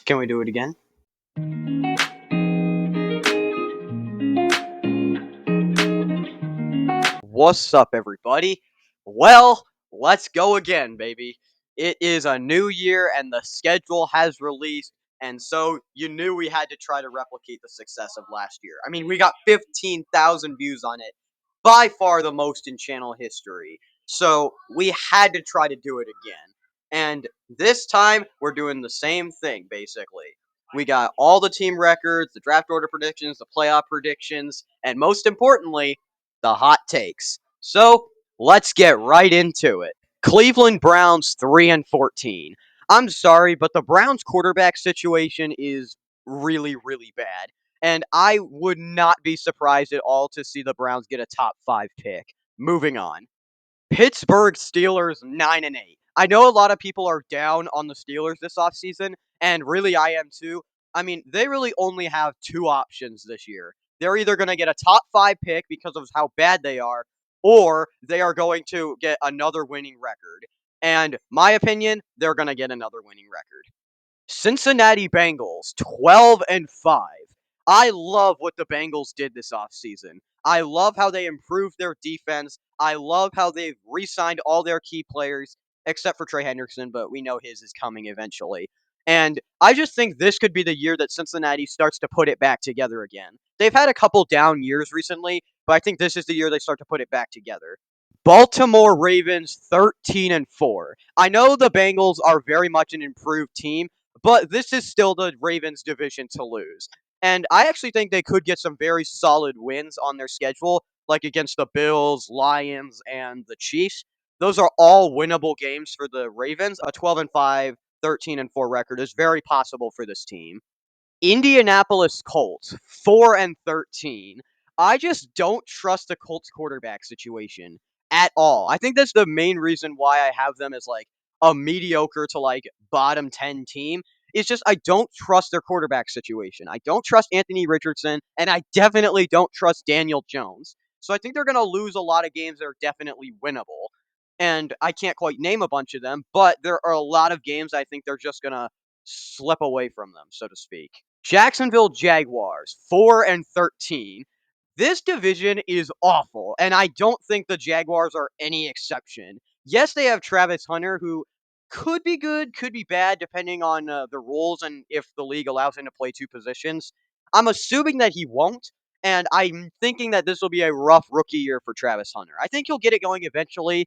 Can we do it again? What's up, everybody? Well, let's go again, baby. It is a new year and the schedule has released, and so you knew we had to try to replicate the success of last year. I mean, we got 15,000 views on it, by far the most in channel history. So we had to try to do it again. And this time, we're doing the same thing, basically. We got all the team records, the draft order predictions, the playoff predictions, and most importantly, the hot takes. So let's get right into it. Cleveland Browns 3-14. I'm sorry, but the Browns quarterback situation is really bad. And I would not be surprised at all to see the Browns get a top 5 pick. Moving on. Pittsburgh Steelers 9-8. I know a lot of people are down on the Steelers this offseason, and really I am too. I mean, they really only have two options this year. They're either going to get a top 5 pick because of how bad they are, or they are going to get another winning record. And my opinion, they're going to get another winning record. Cincinnati Bengals 12-5. I love what the Bengals did this offseason. I love how they improved their defense. I love how they've re-signed all their key players except for Trey Hendrickson, but we know his is coming eventually. And I just think this could be the year that Cincinnati starts to put it back together again. They've had a couple down years recently, but I think this is the year they start to put it back together. Baltimore Ravens 13-4. I know the Bengals are very much an improved team, but this is still the Ravens' division to lose. And I actually think they could get some very solid wins on their schedule, like against the Bills, Lions, and the Chiefs. Those are all winnable games for the Ravens. A 12-5, 13-4 record is very possible for this team. Indianapolis Colts 4-13. I just don't trust the Colts quarterback situation at all. I think that's the main reason why I have them as like a mediocre to like bottom 10 team. It's just I don't trust their quarterback situation. I don't trust Anthony Richardson, and I definitely don't trust Daniel Jones. So I think they're going to lose a lot of games that are definitely winnable. And I can't quite name a bunch of them, but there are a lot of games I think they're just going to slip away from them, so to speak. Jacksonville Jaguars, 4-13. This division is awful, and I don't think the Jaguars are any exception. Yes, they have Travis Hunter, who could be good, could be bad, depending on the rules and if the league allows him to play two positions. I'm assuming that he won't, and I'm thinking that this will be a rough rookie year for Travis Hunter. I think he'll get it going eventually,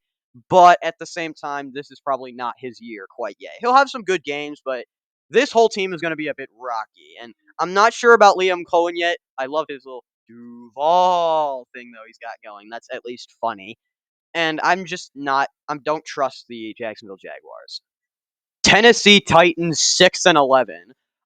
but at the same time, this is probably not his year quite yet. He'll have some good games, but this whole team is going to be a bit rocky, and I'm not sure about Liam Cohen yet. I love his little Duval thing though he's got going. That's at least funny. And I'm just not. I don't trust the Jacksonville Jaguars. Tennessee Titans 6-11.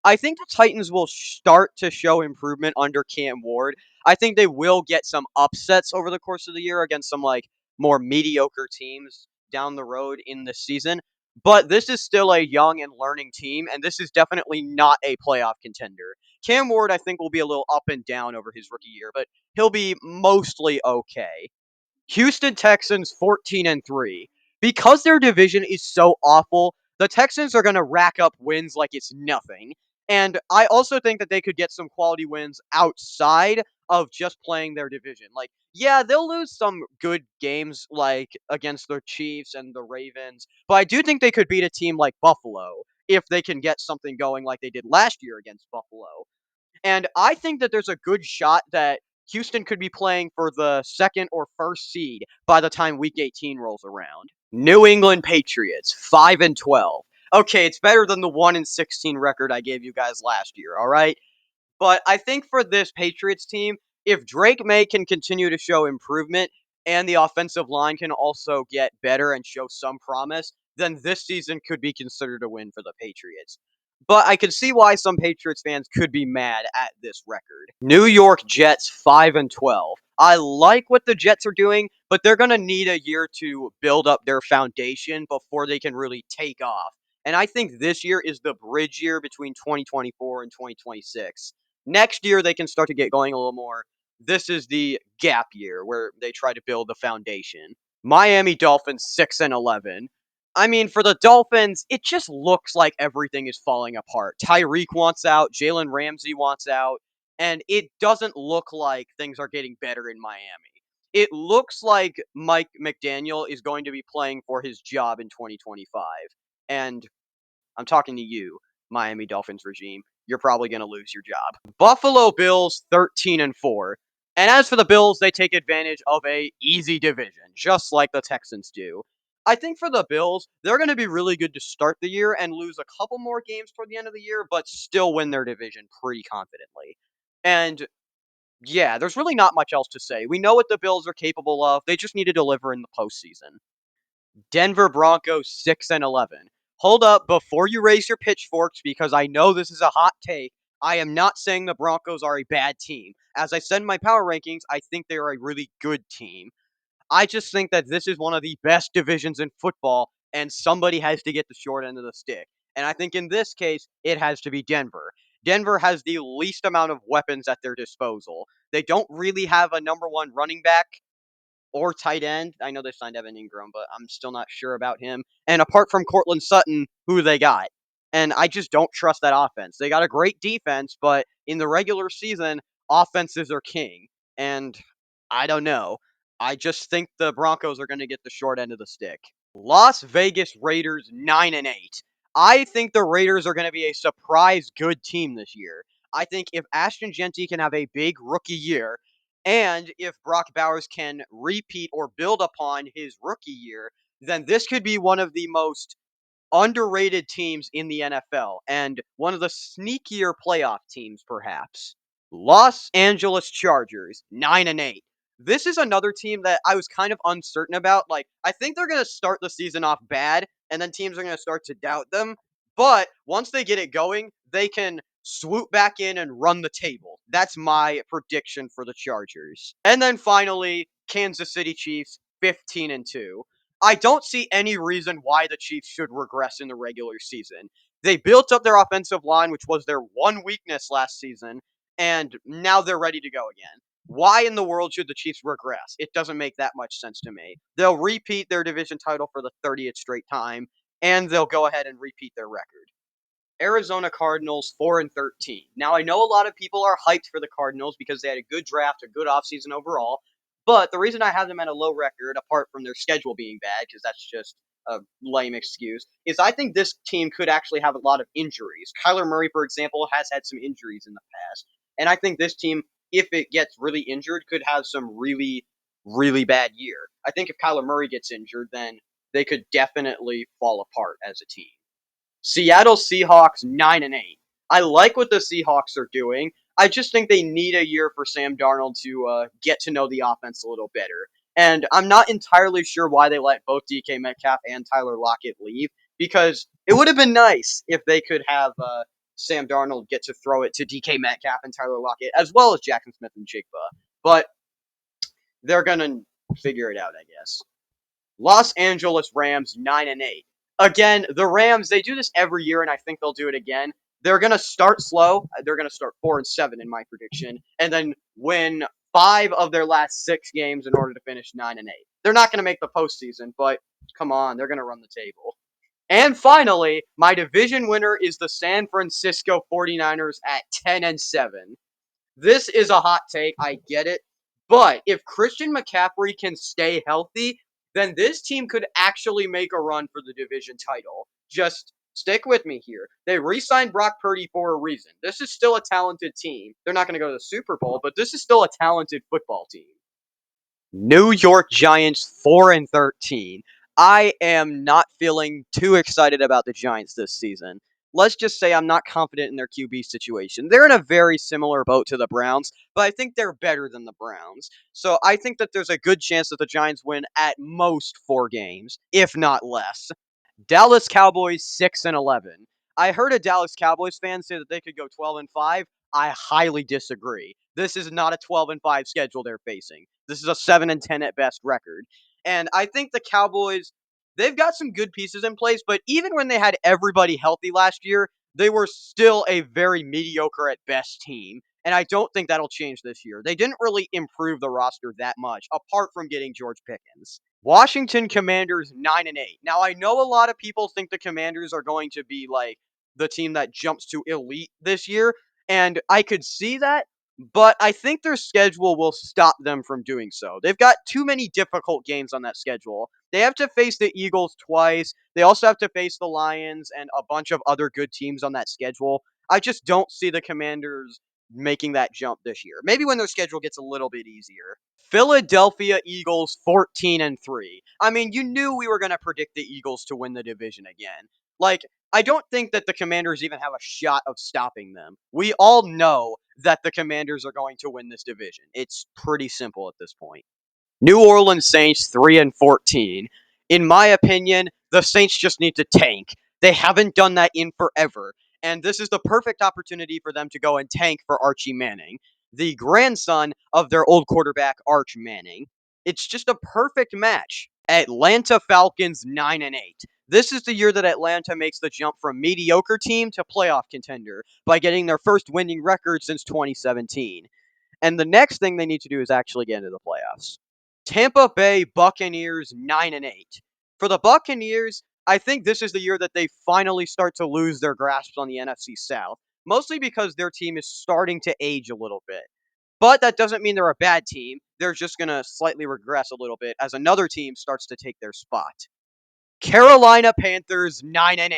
I think the Titans will start to show improvement under Cam Ward. I think they will get some upsets over the course of the year against some like more mediocre teams down the road in the season. But this is still a young and learning team, and this is definitely not a playoff contender. Cam Ward, I think, will be a little up and down over his rookie year, but he'll be mostly okay. Houston Texans 14-3. Because their division is so awful, the Texans are going to rack up wins like it's nothing. And I also think that they could get some quality wins outside of just playing their division. Like, yeah, they'll lose some good games like against the Chiefs and the Ravens, but I do think they could beat a team like Buffalo if they can get something going like they did last year against Buffalo. And I think that there's a good shot that Houston could be playing for the second or first seed by the time Week 18 rolls around. New England Patriots 5-12. Okay, it's better than the 1-16 record I gave you guys last year. All right, but I think for this Patriots team, if Drake May can continue to show improvement and the offensive line can also get better and show some promise, then this season could be considered a win for the Patriots. But I could see why some Patriots fans could be mad at this record. New York Jets 5-12. I like what the Jets are doing, but they're going to need a year to build up their foundation before they can really take off. And I think this year is the bridge year between 2024 and 2026. Next year, they can start to get going a little more. This is the gap year where they try to build the foundation. Miami Dolphins 6-11. I mean, for the Dolphins, it just looks like everything is falling apart. Tyreek wants out, Jalen Ramsey wants out, and it doesn't look like things are getting better in Miami. It looks like Mike McDaniel is going to be playing for his job in 2025. And I'm talking to you, Miami Dolphins regime. You're probably going to lose your job. Buffalo Bills 13 and 4. And as for the Bills, they take advantage of a easy division, just like the Texans do. I think for the Bills, they're going to be really good to start the year and lose a couple more games toward the end of the year, but still win their division pretty confidently. And yeah, there's really not much else to say. We know what the Bills are capable of. They just need to deliver in the postseason. Denver Broncos 6 and 11. Hold up before you raise your pitchforks because I know this is a hot take. I am not saying the Broncos are a bad team. As I said in my power rankings, I think they are a really good team. I just think that this is one of the best divisions in football, and somebody has to get the short end of the stick. And I think in this case, it has to be Denver. Denver has the least amount of weapons at their disposal. They don't really have a number one running back or tight end. I know they signed Evan Ingram, but I'm still not sure about him. And apart from Cortland Sutton, who they got? And I just don't trust that offense. They got a great defense, but in the regular season, offenses are king. And I don't know. I just think the Broncos are going to get the short end of the stick. Las Vegas Raiders 9 and 8. I think the Raiders are going to be a surprise good team this year. I think if Ashton Genty can have a big rookie year, and if Brock Bowers can repeat or build upon his rookie year, then this could be one of the most underrated teams in the NFL and one of the sneakier playoff teams, perhaps. Los Angeles Chargers, 9 and 8. This is another team that I was kind of uncertain about. Like, I think they're going to start the season off bad, and then teams are going to start to doubt them. But once they get it going, they can swoop back in and run the table. That's my prediction for the Chargers. And then finally, Kansas City Chiefs, 15 and 2. I don't see any reason why the Chiefs should regress in the regular season. They built up their offensive line, which was their one weakness last season, and now they're ready to go again. Why in the world should the Chiefs regress? It doesn't make that much sense to me. They'll repeat their division title for the 30th straight time, and they'll go ahead and repeat their record. Arizona Cardinals 4 and 13. Now I know a lot of people are hyped for the Cardinals because they had a good draft, a good offseason overall. But the reason I have them at a low record, apart from their schedule being bad, because that's just a lame excuse, is I think this team could actually have a lot of injuries. Kyler Murray, for example, has had some injuries in the past. And I think this team, if it gets really injured, could have some really, really bad year. I think if Kyler Murray gets injured, then they could definitely fall apart as a team. Seattle Seahawks 9 and 8. I like what the Seahawks are doing. I just think they need a year for Sam Darnold to get to know the offense a little better. And I'm not entirely sure why they let both DK Metcalf and Tyler Lockett leave because it would have been nice if they could have Sam Darnold get to throw it to DK Metcalf and Tyler Lockett as well as Jackson Smith and Jigba. But they're going to figure it out, I guess. Los Angeles Rams 9 and 8. Again, the Rams, they do this every year and I think they'll do it again. They're going to start slow. They're going to start 4 and 7 in my prediction and then win 5 of their last 6 games in order to finish 9 and 8. They're not going to make the postseason, but come on, they're going to run the table. And finally, my division winner is the San Francisco 49ers at 10 and 7. This is a hot take, I get it. But if Christian McCaffrey can stay healthy, then this team could actually make a run for the division title. Just stick with me here. They re-signed Brock Purdy for a reason. This is still a talented team. They're not going to go to the Super Bowl, but this is still a talented football team. New York Giants 4 and 13. I am not feeling too excited about the Giants this season. Let's just say I'm not confident in their QB situation. They're in a very similar boat to the Browns, but I think they're better than the Browns. So I think that there's a good chance that the Giants win at most 4 games, if not less. Dallas Cowboys 6 and 11. I heard a Dallas Cowboys fan say that they could go 12 and 5. I highly disagree. This is not a 12 and 5 schedule they're facing. This is a 7 and 10 at best record. And I think the Cowboys, they've got some good pieces in place, but even when they had everybody healthy last year, they were still a very mediocre at best team. And I don't think that'll change this year. They didn't really improve the roster that much, apart from getting George Pickens. Washington Commanders 9-8. Now I know a lot of people think the Commanders are going to be like the team that jumps to elite this year, and I could see that, but I think their schedule will stop them from doing so. They've got too many difficult games on that schedule. They have to face the Eagles twice. They also have to face the Lions and a bunch of other good teams on that schedule. I just don't see the Commanders making that jump this year. Maybe when their schedule gets a little bit easier. Philadelphia Eagles 14-3. I mean, you knew we were going to predict the Eagles to win the division again. Like, I don't think that the Commanders even have a shot of stopping them. We all know that the Commanders are going to win this division. It's pretty simple at this point. New Orleans Saints 3-14. In my opinion, the Saints just need to tank. They haven't done that in forever, and this is the perfect opportunity for them to go and tank for Archie Manning, the grandson of their old quarterback Arch Manning. It's just a perfect match. Atlanta Falcons 9-8. This is the year that Atlanta makes the jump from mediocre team to playoff contender by getting their first winning record since 2017. And the next thing they need to do is actually get into the playoffs. Tampa Bay Buccaneers 9-8. For the Buccaneers, I think this is the year that they finally start to lose their grasp on the NFC South, mostly because their team is starting to age a little bit. But that doesn't mean they're a bad team. They're just going to slightly regress a little bit as another team starts to take their spot. Carolina Panthers 9-8.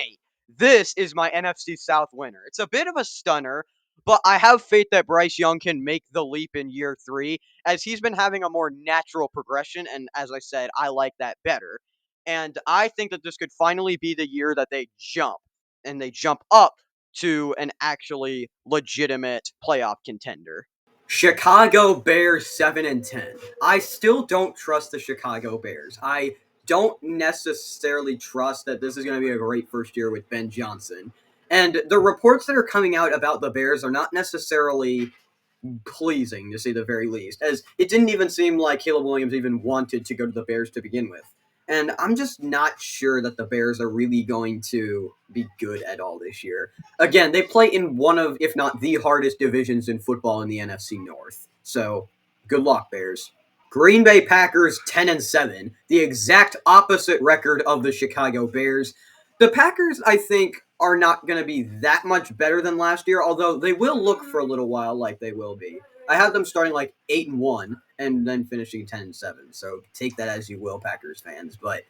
This is my NFC South winner. It's a bit of a stunner, but I have faith that Bryce Young can make the leap in year 3 as he's been having a more natural progression, and as I said, I like that better. And I think that this could finally be the year that they jump, and they jump up to an actually legitimate playoff contender. Chicago Bears 7-10. I still don't trust the Chicago Bears. I don't necessarily trust that this is going to be a great first year with Ben Johnson. And the reports that are coming out about the Bears are not necessarily pleasing, to say the very least, as it didn't even seem like Caleb Williams even wanted to go to the Bears to begin with. And I'm just not sure that the Bears are really going to be good at all this year. Again, they play in one of, if not the hardest divisions in football in the NFC North. So, good luck, Bears. Green Bay Packers 10-7, the exact opposite record of the Chicago Bears. The Packers, I think, are not going to be that much better than last year, although they will look for a little while like they will be. I have them starting like 8-1 and then finishing 10-7. So take that as you will, Packers fans. But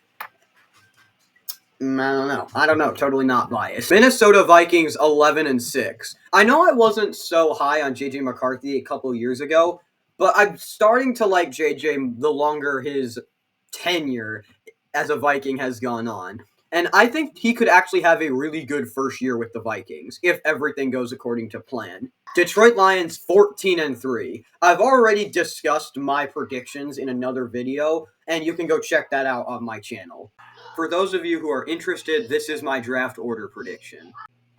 I don't know. Totally not biased. Minnesota Vikings 11-6. I know I wasn't so high on JJ McCarthy a couple years ago, but I'm starting to like JJ the longer his tenure as a Viking has gone on. And I think he could actually have a really good first year with the Vikings if everything goes according to plan. Detroit Lions 14-3. I've already discussed my predictions in another video, and you can go check that out on my channel. For those of you who are interested, this is my draft order prediction.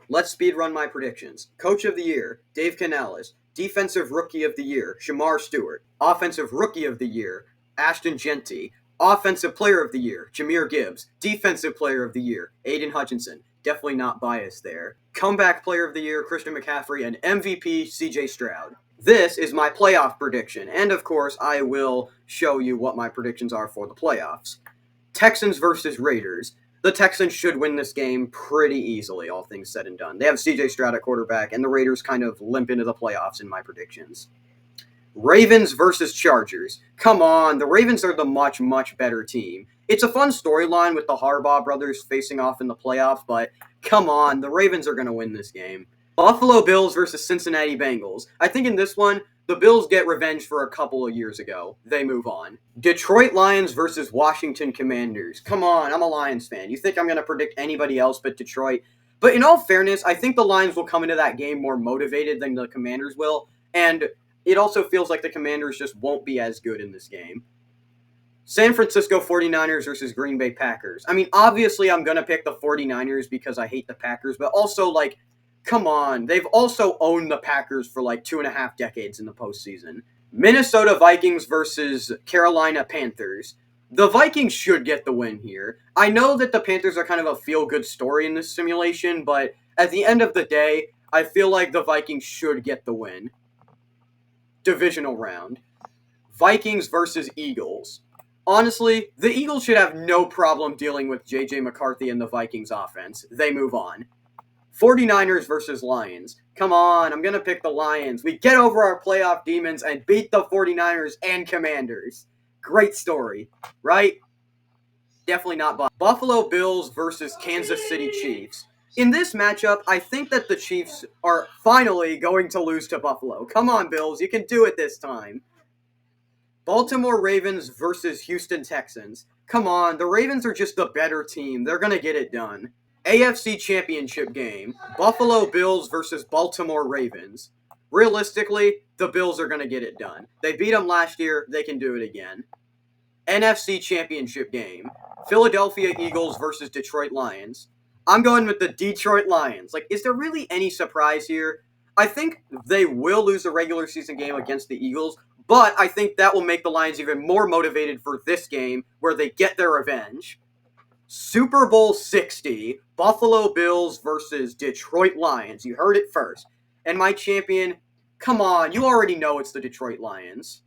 Let's speedrun my predictions. Coach of the Year, Dave Canales. Defensive Rookie of the Year, Shamar Stewart. Offensive Rookie of the Year, Ashton Genty. Offensive Player of the Year, Jahmyr Gibbs. Defensive Player of the Year, Aiden Hutchinson. Definitely not biased there. Comeback Player of the Year, Christian McCaffrey. And MVP, CJ Stroud. This is my playoff prediction. And of course, I will show you what my predictions are for the playoffs. Texans versus Raiders. The Texans should win this game pretty easily, all things said and done. They have CJ Stroud at quarterback, and the Raiders kind of limp into the playoffs in my predictions. Ravens versus Chargers. Come on, the Ravens are the much, much better team. It's a fun storyline with the Harbaugh brothers facing off in the playoffs, but come on, the Ravens are going to win this game. Buffalo Bills versus Cincinnati Bengals. I think in this one, the Bills get revenge for a couple of years ago. They move on. Detroit Lions versus Washington Commanders. Come on, I'm a Lions fan. You think I'm going to predict anybody else but Detroit? But in all fairness, I think the Lions will come into that game more motivated than the Commanders will. And it also feels like the Commanders just won't be as good in this game. San Francisco 49ers versus Green Bay Packers. I mean, obviously I'm going to pick the 49ers because I hate the Packers, but also, like, come on. They've also owned the Packers for like 2.5 decades in the postseason. Minnesota Vikings versus Carolina Panthers. The Vikings should get the win here. I know that the Panthers are kind of a feel-good story in this simulation, but at the end of the day, I feel like the Vikings should get the win. Divisional round. Vikings versus Eagles. Honestly, the Eagles should have no problem dealing with J.J. McCarthy and the Vikings offense. They move on. 49ers versus Lions. Come on, I'm going to pick the Lions. We get over our playoff demons and beat the 49ers and Commanders. Great story, right? Definitely not Buffalo Bills versus Kansas City Chiefs. In this matchup, I think that the Chiefs are finally going to lose to Buffalo. Come on, Bills, you can do it this time. Baltimore Ravens versus Houston Texans. Come on, the Ravens are just the better team. They're going to get it done. AFC Championship game. Buffalo Bills versus Baltimore Ravens. Realistically, the Bills are going to get it done. They beat them last year. They can do it again. NFC Championship game. Philadelphia Eagles versus Detroit Lions. I'm going with the Detroit Lions. Like, is there really any surprise here? I think they will lose a regular season game against the Eagles, but I think that will make the Lions even more motivated for this game where they get their revenge. Super Bowl 60, Buffalo Bills versus Detroit Lions. You heard it first. And my champion, come on, you already know it's the Detroit Lions.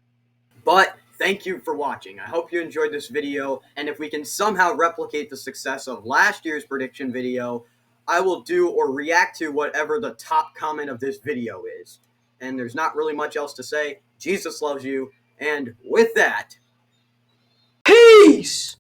But thank you for watching. I hope you enjoyed this video, and if we can somehow replicate the success of last year's prediction video, I will do or react to whatever the top comment of this video is. And there's not really much else to say. Jesus loves you, and with that, peace!